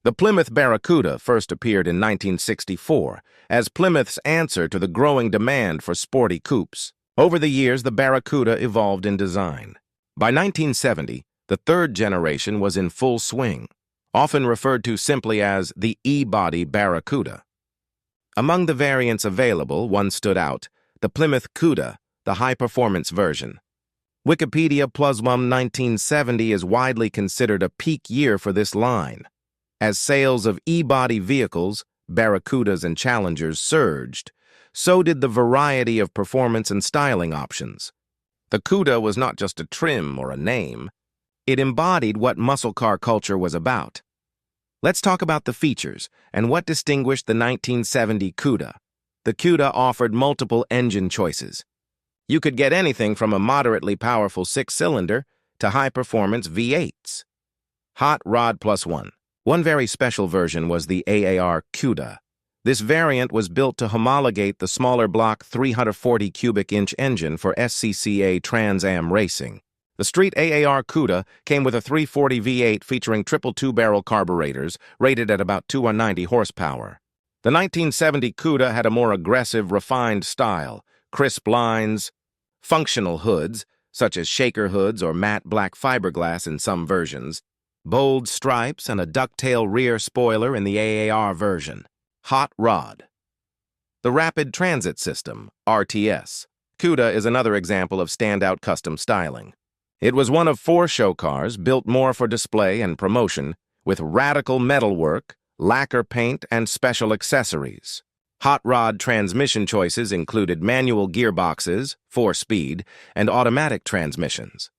The Plymouth Barracuda first appeared in 1964 as Plymouth's answer to the growing demand for sporty coupes. Over the years, the Barracuda evolved in design. By 1970, the third generation was in full swing, often referred to simply as the E-body Barracuda. Among the variants available, one stood out, the Plymouth Cuda, the high-performance version. Wikipedia Plus1 1970 is widely considered a peak year for this line. As sales of E-body vehicles, Barracudas and Challengers surged, so did the variety of performance and styling options. The Cuda was not just a trim or a name. It embodied what muscle car culture was about. Let's talk about the features and what distinguished the 1970 Cuda. The Cuda offered multiple engine choices. You could get anything from a moderately powerful six-cylinder to high-performance V8s. Hot Rod Plus One. One very special version was the AAR Cuda. This variant was built to homologate the smaller block 340 cubic inch engine for SCCA Trans Am racing. The street AAR Cuda came with a 340 V8 featuring triple two-barrel carburetors, rated at about 290 horsepower. The 1970 Cuda had a more aggressive, refined style, crisp lines, functional hoods, such as shaker hoods or matte black fiberglass in some versions, bold stripes, and a ducktail rear spoiler in the AAR version. Hot Rod. The Rapid Transit System, RTS. Cuda is another example of standout custom styling. It was one of 4 show cars built more for display and promotion, with radical metalwork, lacquer paint, and special accessories. Hot rod transmission choices included manual gearboxes, 4-speed, and automatic transmissions.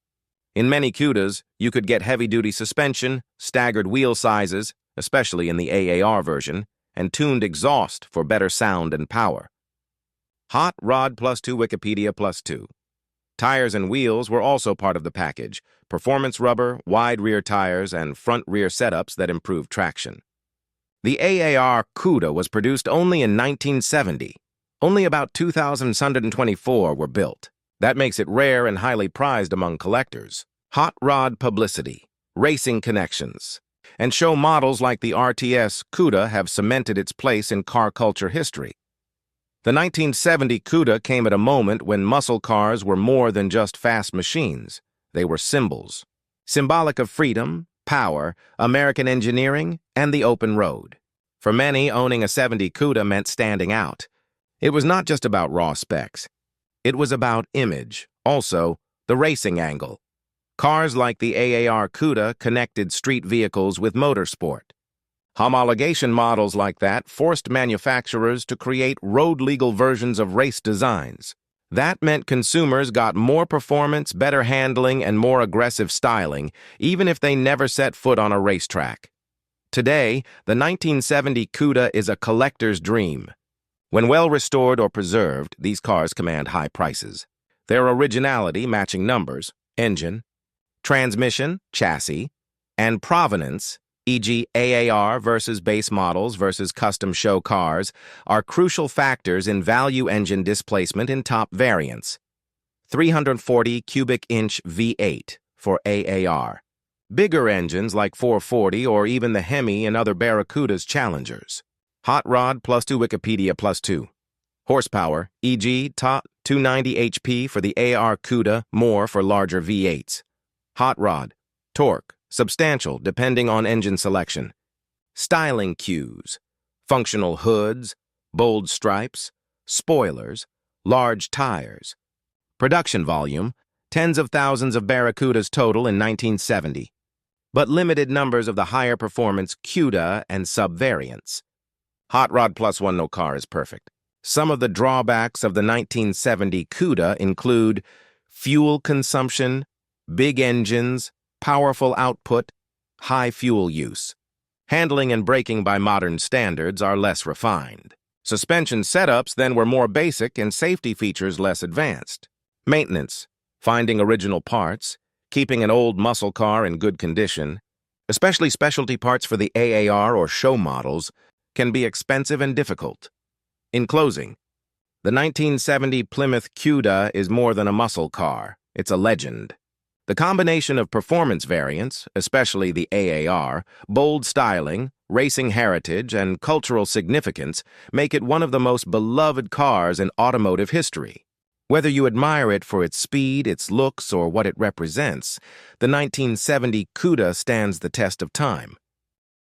In many Cudas, you could get heavy-duty suspension, staggered wheel sizes, especially in the AAR version, and tuned exhaust for better sound and power. Hot Rod Plus 2 Wikipedia Plus 2. Tires and wheels were also part of the package, performance rubber, wide rear tires, and front-rear setups that improved traction. The AAR Cuda was produced only in 1970. Only about 2,124 were built. That makes it rare and highly prized among collectors. Hot rod publicity, racing connections, and show models like the RTS Cuda have cemented its place in car culture history. The 1970 Cuda came at a moment when muscle cars were more than just fast machines. They were symbols, symbolic of freedom, power, American engineering, and the open road. For many, owning a 70 Cuda meant standing out. It was not just about raw specs. It was about image, also the racing angle. Cars like the AAR Cuda connected street vehicles with motorsport. Homologation models like that forced manufacturers to create road-legal versions of race designs. That meant consumers got more performance, better handling, and more aggressive styling, even if they never set foot on a racetrack. Today, the 1970 Cuda is a collector's dream. When well restored or preserved, these cars command high prices. Their originality, matching numbers, engine, transmission, chassis, and provenance, e.g. AAR versus base models versus custom show cars, are crucial factors in value engine displacement in top variants. 340 cubic inch V8 for AAR. Bigger engines like 440 or even the Hemi and other Barracuda's Challengers. Hot Rod Plus 2 Wikipedia Plus 2. Horsepower, e.g. top 290 HP for the AR Cuda, more for larger V8s. Hot Rod. Torque, substantial depending on engine selection. Styling cues, functional hoods, bold stripes, spoilers, large tires. Production volume, tens of thousands of Barracudas total in 1970, but limited numbers of the higher performance Cuda and sub-variants. Hot Rod Plus One, no car is perfect. Some of the drawbacks of the 1970 Cuda include fuel consumption, big engines, powerful output, high fuel use. Handling and braking by modern standards are less refined. Suspension setups then were more basic and safety features less advanced. Maintenance, finding original parts, keeping an old muscle car in good condition, especially specialty parts for the AAR or show models, can be expensive and difficult. In closing, the 1970 Plymouth Cuda is more than a muscle car. It's a legend. The combination of performance variants, especially the AAR, bold styling, racing heritage, and cultural significance make it one of the most beloved cars in automotive history. Whether you admire it for its speed, its looks, or what it represents, the 1970 Cuda stands the test of time.